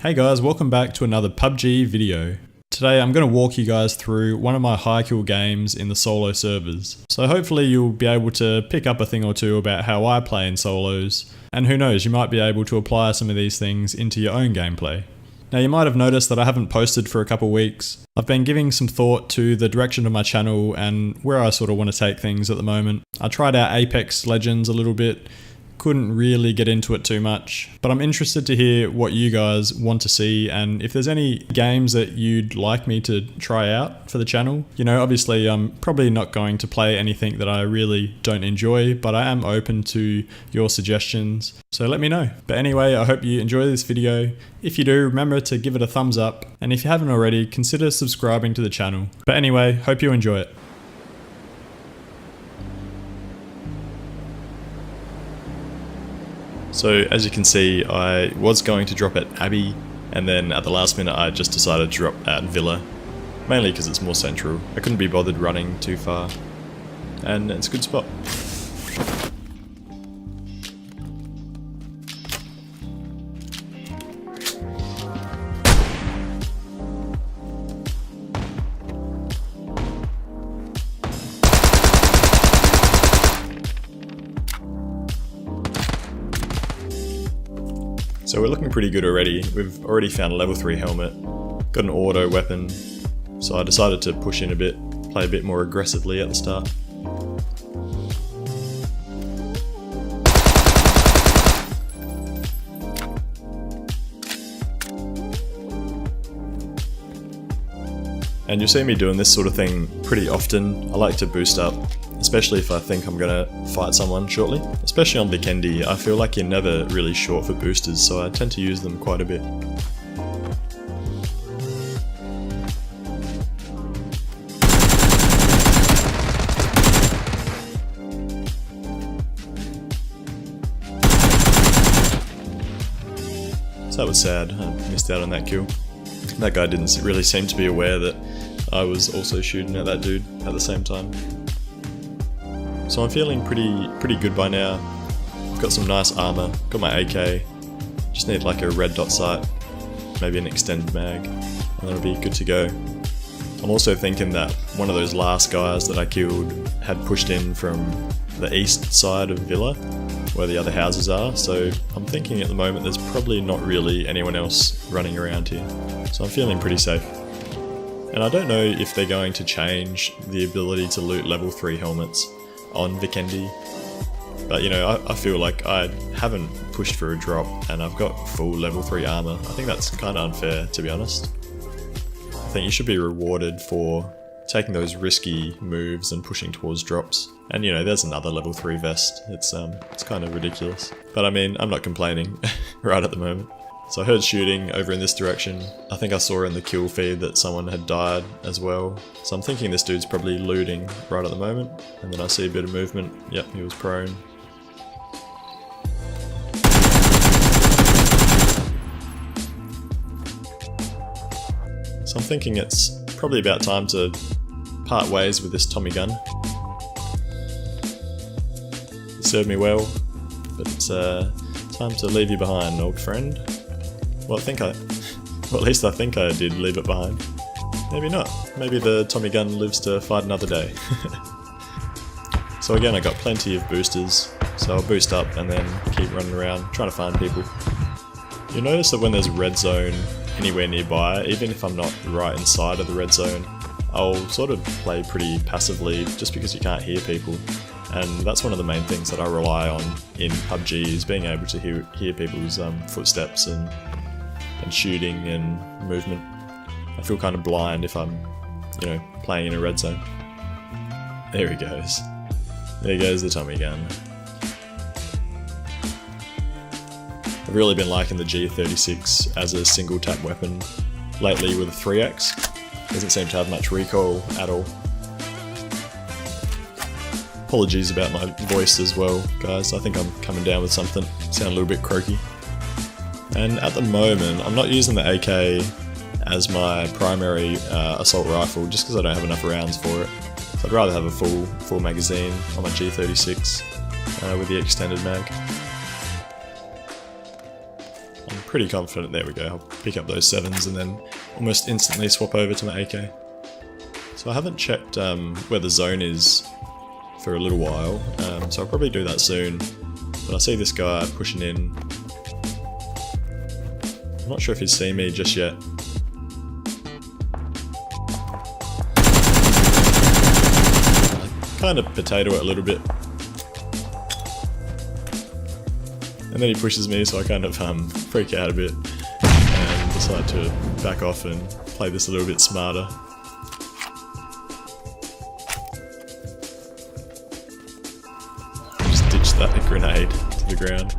Hey guys, welcome back to another PUBG video. Today I'm going to walk you guys through one of my high kill games in the solo servers. So hopefully you'll be able to pick up a thing or two about how I play in solos, and who knows, you might be able to apply some of these things into your own gameplay. Now you might have noticed that I haven't posted for a couple weeks. I've been giving some thought to the direction of my channel and where I sort of want to take things at the moment. I tried out Apex Legends a little bit. Couldn't really get into it too much, but I'm interested to hear what you guys want to see and if there's any games that you'd like me to try out for the channel. You know, obviously I'm probably not going to play anything that I really don't enjoy, but I am open to your suggestions, so let me know. But anyway, I hope you enjoy this video. If you do, remember to give it a thumbs up, and if you haven't already, consider subscribing to the channel. But anyway, hope you enjoy it. So as you can see, I was going to drop at Abbey, and then at the last minute I just decided to drop at Villa, mainly because it's more central. I couldn't be bothered running too far, and it's a good spot. So we're looking pretty good already. We've already found a level 3 helmet, got an auto weapon, so I decided to push in a bit, play a bit more aggressively at the start. And you'll see me doing this sort of thing pretty often. I like to boost up, especially if I think I'm gonna fight someone shortly. Especially on Vikendi, I feel like you're never really short for boosters, so I tend to use them quite a bit. So that was sad, I missed out on that kill. That guy didn't really seem to be aware that I was also shooting at that dude at the same time. So I'm feeling pretty good by now. I've got some nice armor, got my AK, just need like a red dot sight, maybe an extended mag, and that'll be good to go. I'm also thinking that one of those last guys that I killed had pushed in from the east side of Villa, where the other houses are, so I'm thinking at the moment there's probably not really anyone else running around here. So I'm feeling pretty safe. And I don't know if they're going to change the ability to loot level 3 helmets on Vikendi, but you know, I feel like I haven't pushed for a drop and I've got full level 3 armor. I think that's kind of unfair, to be honest. I think you should be rewarded for taking those risky moves and pushing towards drops. And you know, there's another level 3 vest. It's kind of ridiculous, but I mean, I'm not complaining right at the moment. So I heard shooting over in this direction. I think I saw in the kill feed that someone had died as well. So I'm thinking this dude's probably looting right at the moment. And then I see a bit of movement. Yep, he was prone. So I'm thinking it's probably about time to part ways with this Tommy gun. It served me well, but it's time to leave you behind, old friend. Well, at least I think I did leave it behind. Maybe not. Maybe the Tommy gun lives to fight another day. So again, I got plenty of boosters, so I'll boost up and then keep running around trying to find people. You'll notice that when there's a red zone anywhere nearby, even if I'm not right inside of the red zone, I'll sort of play pretty passively just because you can't hear people. And that's one of the main things that I rely on in PUBG, is being able to hear people's footsteps and shooting and movement. I feel kind of blind if I'm, you know, playing in a red zone. There he goes. There goes the Tommy gun. I've really been liking the G36 as a single tap weapon lately with a 3x. Doesn't seem to have much recoil at all. Apologies about my voice as well, guys. I think I'm coming down with something. Sound a little bit croaky. And at the moment, I'm not using the AK as my primary assault rifle just because I don't have enough rounds for it. So I'd rather have a full magazine on my G36 with the extended mag. pretty confident. There we go. I'll pick up those 7s and then almost instantly swap over to my AK. So I haven't checked where the zone is for a little while, so I'll probably do that soon. But I see this guy pushing in. I'm not sure if he's seen me just yet. I kind of potato it a little bit. And then he pushes me, so I kind of freak out a bit and decide to back off and play this a little bit smarter. Just ditch that grenade to the ground.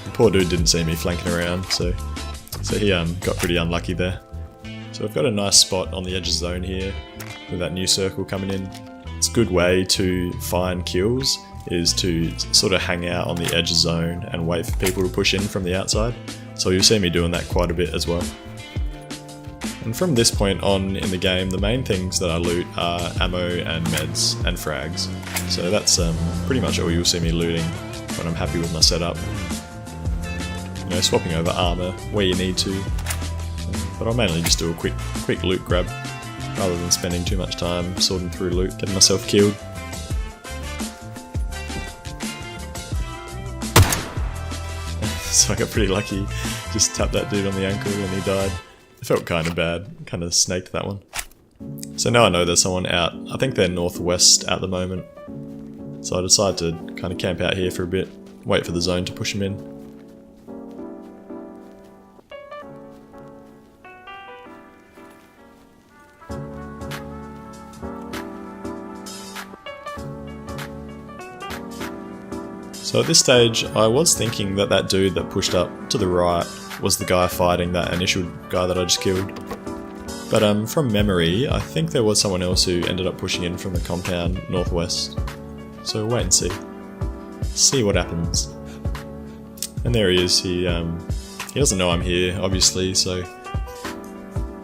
The poor dude didn't see me flanking around, so he got pretty unlucky there. So I've got a nice spot on the edge of zone here with that new circle coming in. It's a good way to find kills, is to sort of hang out on the edge of zone and wait for people to push in from the outside. So you'll see me doing that quite a bit as well. And from this point on in the game, the main things that I loot are ammo and meds and frags. So that's pretty much all you'll see me looting when I'm happy with my setup. You know, swapping over armor where you need to. But I'll mainly just do a quick loot grab, rather than spending too much time sorting through loot, getting myself killed. So I got pretty lucky, just tapped that dude on the ankle and he died. It felt kind of bad, kind of snaked that one. So now I know there's someone out, I think they're northwest at the moment. So I decided to kind of camp out here for a bit, wait for the zone to push them in. So at this stage, I was thinking that that dude that pushed up to the right was the guy fighting that initial guy that I just killed. But from memory, I think there was someone else who ended up pushing in from the compound northwest. So we'll wait and see. See what happens. And there he is. He doesn't know I'm here, obviously, so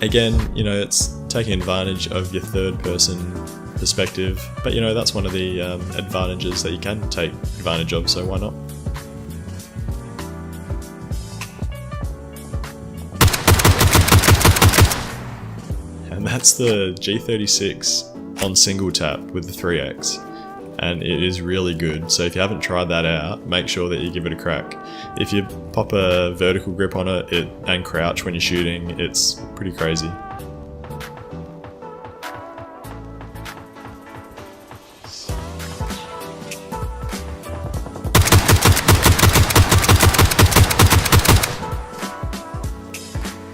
again, you know, it's taking advantage of your third person perspective, but you know, that's one of the advantages that you can take advantage of, so why not? And that's the G36 on single tap with the 3X, and it is really good. So if you haven't tried that out, make sure that you give it a crack. If you pop a vertical grip on it and crouch when you're shooting, it's pretty crazy.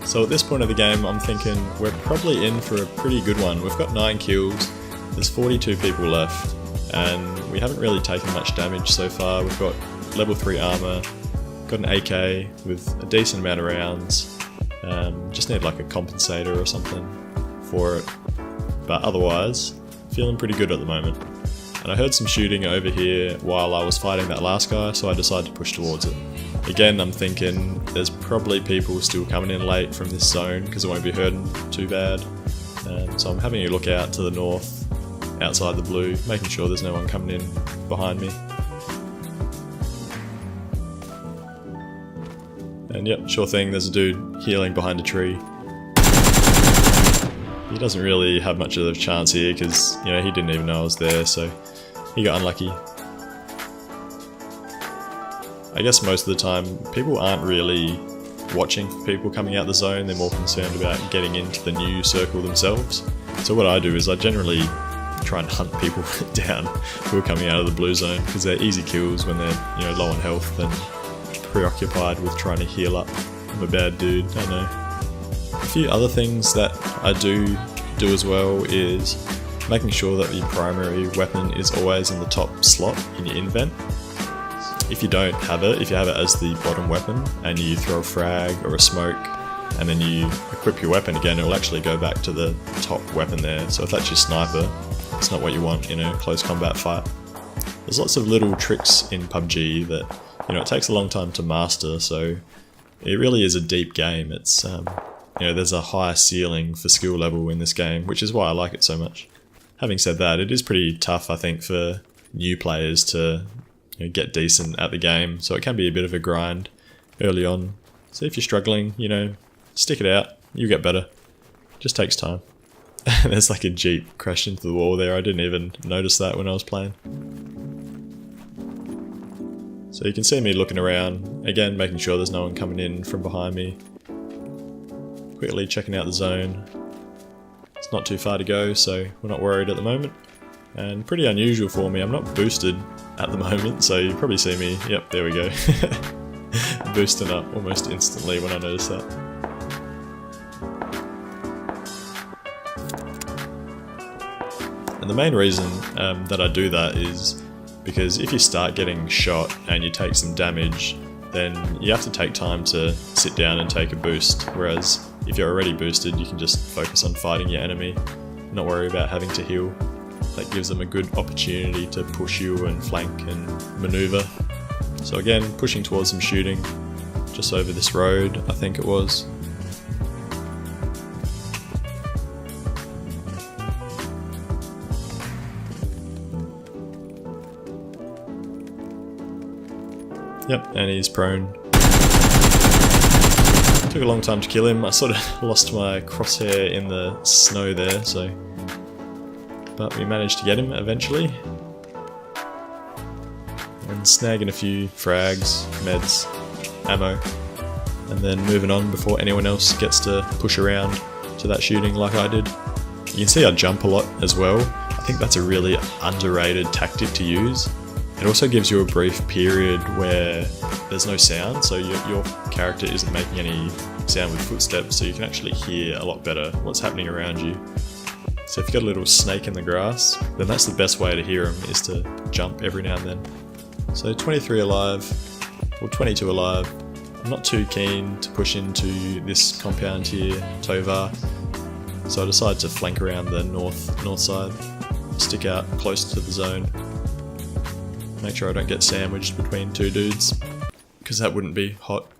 So at this point of the game, I'm thinking we're probably in for a pretty good one. We've got 9 kills, there's 42 people left, and we haven't really taken much damage so far. We've got level 3 armor, got an AK with a decent amount of rounds, just need like a compensator or something for it. But otherwise, feeling pretty good at the moment. And I heard some shooting over here while I was fighting that last guy, so I decided to push towards it. Again, I'm thinking there's probably people still coming in late from this zone because it won't be hurting too bad. So I'm having a look out to the north, outside the blue, making sure there's no one coming in behind me. And yep, sure thing, there's a dude healing behind a tree. He doesn't really have much of a chance here because, you know, he didn't even know I was there, so he got unlucky. I guess most of the time, people aren't really watching for people coming out the zone, they're more concerned about getting into the new circle themselves. So what I do is I generally try and hunt people down who are coming out of the blue zone, because they're easy kills when they're, you know, low on health and preoccupied with trying to heal up. I'm a bad dude, I know. A few other things that I do as well is making sure that the primary weapon is always in the top slot in your invent. If you don't have it, if you have it as the bottom weapon and you throw a frag or a smoke and then you equip your weapon again, it will actually go back to the top weapon there. So if that's your sniper, it's not what you want in a close combat fight. There's lots of little tricks in PUBG that, you know, it takes a long time to master, so it really is a deep game. It's, you know, there's a high ceiling for skill level in this game, which is why I like it so much. having said that, it is pretty tough, I think, for new players to get decent at the game, so it can be a bit of a grind early on. So if you're struggling, stick it out, you'll get better. Just takes time. There's like a Jeep crashed into the wall there, I didn't even notice that when I was playing. So you can see me looking around, again making sure there's no one coming in from behind me. Quickly checking out the zone. It's not too far to go, so we're not worried at the moment. And pretty unusual for me, I'm not boosted at the moment, so you probably see me, yep, there we go. Boosting up almost instantly when I notice that. And the main reason that I do that is because if you start getting shot and you take some damage, then you have to take time to sit down and take a boost, whereas if you're already boosted, you can just focus on fighting your enemy, not worry about having to heal. That gives them a good opportunity to push you and flank and maneuver. So again, pushing towards some shooting, just over this road, I think it was. Yep, and he's prone. Took a long time to kill him. I sort of lost my crosshair in the snow there, but we managed to get him eventually. And snagging a few frags, meds, ammo, and then moving on before anyone else gets to push around to that shooting like I did. You can see I jump a lot as well. I think that's a really underrated tactic to use. It also gives you a brief period where there's no sound, so your character isn't making any sound with footsteps, so you can actually hear a lot better what's happening around you. So if you've got a little snake in the grass, then that's the best way to hear them, is to jump every now and then. So 23 alive, or 22 alive. I'm not too keen to push into this compound here, Tovar, so I decided to flank around the north side, stick out close to the zone. Make sure I don't get sandwiched between two dudes, because that wouldn't be hot.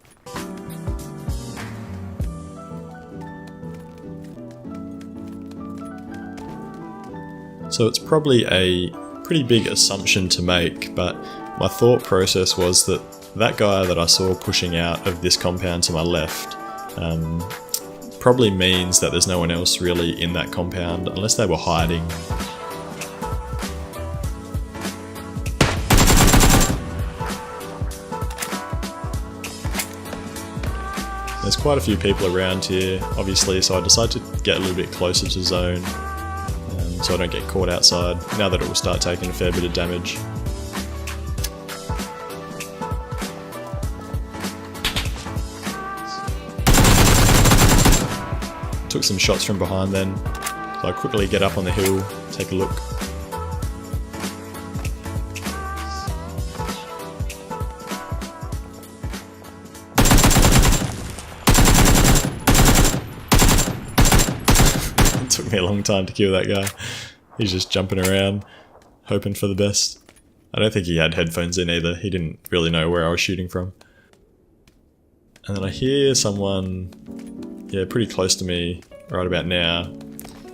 So it's probably a pretty big assumption to make, but my thought process was that that guy that I saw pushing out of this compound to my left probably means that there's no one else really in that compound, unless they were hiding. There's quite a few people around here, obviously, so I decided to get a little bit closer to zone, so I don't get caught outside, now that it will start taking a fair bit of damage. Took some shots from behind then, so I quickly get up on the hill, take a look. Took me a long time to kill that guy. He's just jumping around, hoping for the best. I don't think he had headphones in either. He didn't really know where I was shooting from. And then I hear someone, pretty close to me right about now.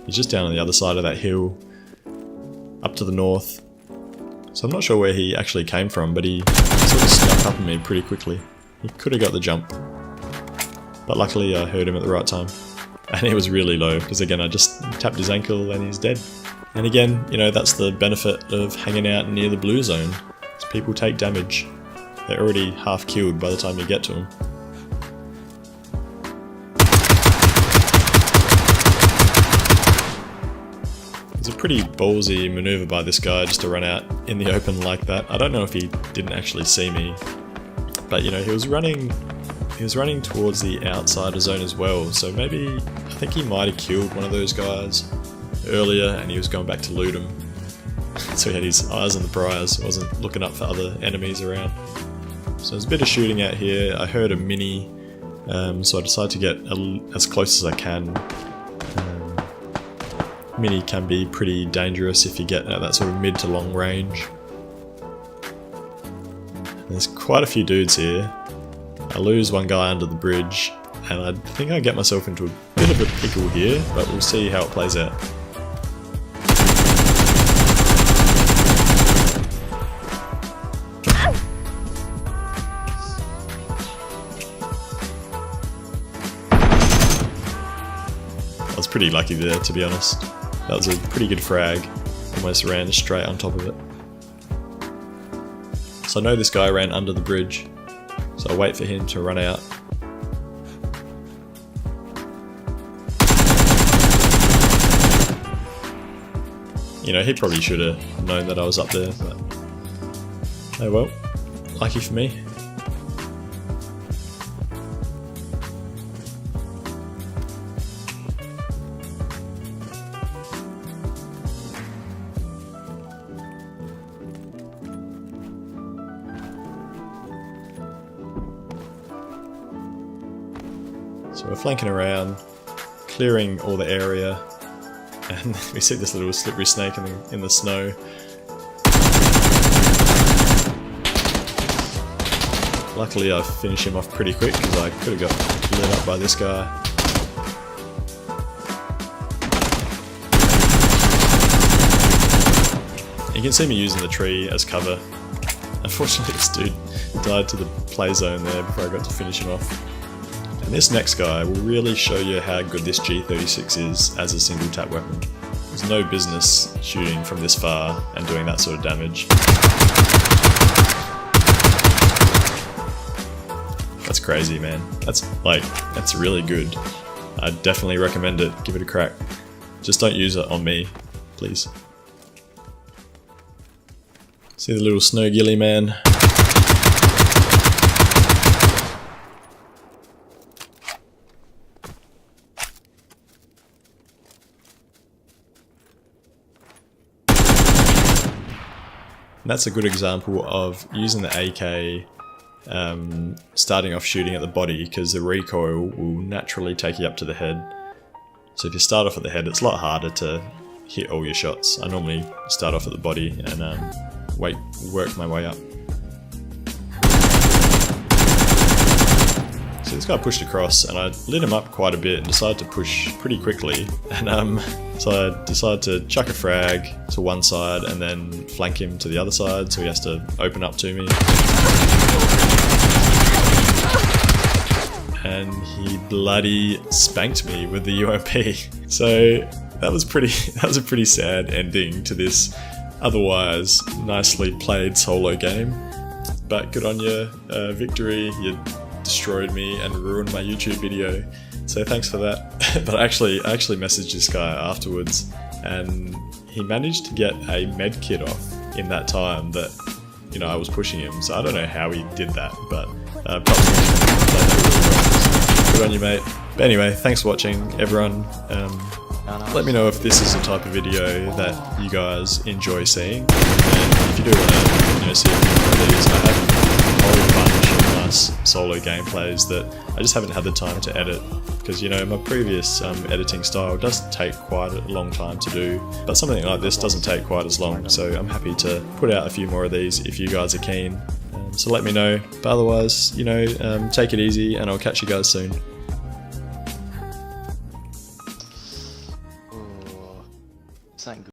He's just down on the other side of that hill, up to the north. So I'm not sure where he actually came from, but he sort of snuck up on me pretty quickly. He could have got the jump, but luckily I heard him at the right time. And he was really low, because again I just tapped his ankle and he's dead. And again, that's the benefit of hanging out near the blue zone. Is people take damage. They're already half killed by the time you get to them. It's a pretty ballsy maneuver by this guy just to run out in the open like that. I don't know if he didn't actually see me, but he was running towards the outside zone as well, so maybe, I think he might have killed one of those guys earlier and he was going back to loot him. So he had his eyes on the prize, wasn't looking up for other enemies around. So there's a bit of shooting out here. I heard a mini, so I decided to get as close as I can. Mini can be pretty dangerous if you get at that sort of mid to long range. There's quite a few dudes here. I lose one guy under the bridge, and I think I get myself into a bit of a pickle here, but we'll see how it plays out. pretty lucky there, to be honest. That was a pretty good frag. Almost ran straight on top of it. So I know this guy ran under the bridge, so I'll wait for him to run out. You know, he probably should have known that I was up there, but oh well, lucky for me. So we're flanking around, clearing all the area, and we see this little slippery snake in the snow. Luckily I finished him off pretty quick because I could have got lit up by this guy. You can see me using the tree as cover. Unfortunately this dude died to the play zone there before I got to finish him off. And this next guy will really show you how good this G36 is as a single tap weapon. There's no business shooting from this far and doing that sort of damage. That's crazy, man. That's really good. I definitely recommend it. Give it a crack. Just don't use it on me, please. See the little snow ghillie man? And that's a good example of using the AK starting off shooting at the body, because the recoil will naturally take you up to the head. So if you start off at the head, it's a lot harder to hit all your shots. I normally start off at the body and work my way up. So this guy pushed across and I lit him up quite a bit and decided to push pretty quickly. And so I decided to chuck a frag to one side and then flank him to the other side, so he has to open up to me. And he bloody spanked me with the UMP. So that was a pretty sad ending to this otherwise nicely played solo game. But good on you, victory. You destroyed me and ruined my YouTube video, so thanks for that. But I actually messaged this guy afterwards and he managed to get a med kit off in that time that, you know, I was pushing him. So I don't know how he did that, but good on you, mate. But anyway, thanks for watching, everyone. Let me know if this is the type of video that you guys enjoy seeing, and if you do want to, see a few more of these. I have a whole bunch of nice solo gameplays that I just haven't had the time to edit, because my previous editing style does take quite a long time to do, but something like this doesn't take quite as long, so I'm happy to put out a few more of these if you guys are keen. So let me know, but otherwise, take it easy and I'll catch you guys soon.